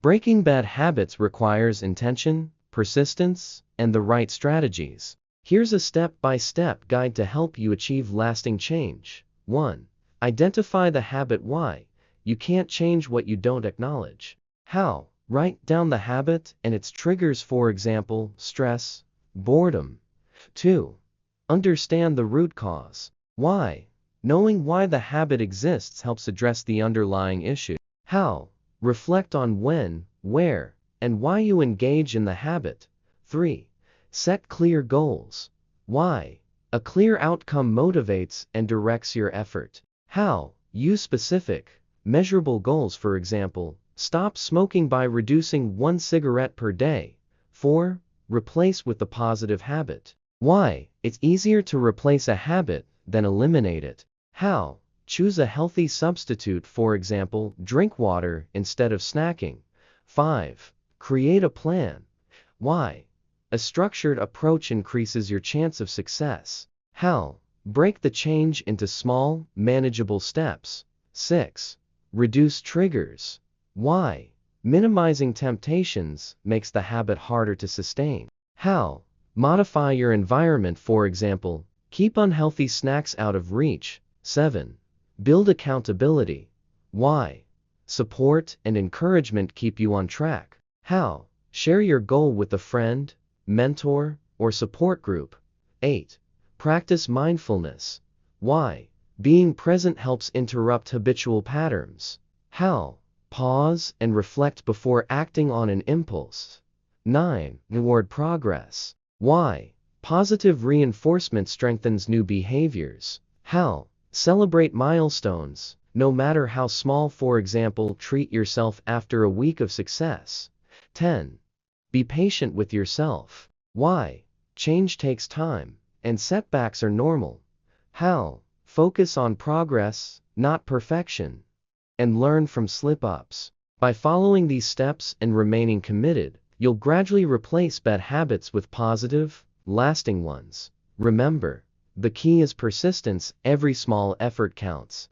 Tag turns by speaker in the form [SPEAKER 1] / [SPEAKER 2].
[SPEAKER 1] Breaking bad habits requires intention, persistence, and the right strategies. Here's a step-by-step guide to help you achieve lasting change. 1. Identify the habit. Why? You can't change what you don't acknowledge. How? Write down the habit and its triggers, for example, stress, boredom. 2. Understand the root cause. Why? Knowing why the habit exists helps address the underlying issue. How? Reflect on when, where, and why you engage in the habit. 3. Set clear goals. Why? A clear outcome motivates and directs your effort. How? Use specific, measurable goals, for example, stop smoking by reducing 1 cigarette per day. 4. Replace with the positive habit. Why? It's easier to replace a habit than eliminate it. How? Choose a healthy substitute, for example, drink water instead of snacking. 5. Create a plan. Why? A structured approach increases your chance of success. How? Break the change into small, manageable steps. 6. Reduce triggers. Why? Minimizing temptations makes the habit harder to sustain. How? Modify your environment, for example, keep unhealthy snacks out of reach. 7. Build accountability. Why? Support and encouragement keep you on track. How? Share your goal with a friend, mentor, or support group. 8. Practice mindfulness. Why? Being present helps interrupt habitual patterns. How? Pause and reflect before acting on an impulse. 9. Reward progress. Why? Positive reinforcement strengthens new behaviors. How? Celebrate milestones, no matter how small, for example, treat yourself after a week of success. 10. Be patient with yourself. Why? Change takes time, and setbacks are normal. How? Focus on progress, not perfection, and learn from slip-ups. By following these steps and remaining committed, you'll gradually replace bad habits with positive, lasting ones. Remember, the key is persistence. Every small effort counts.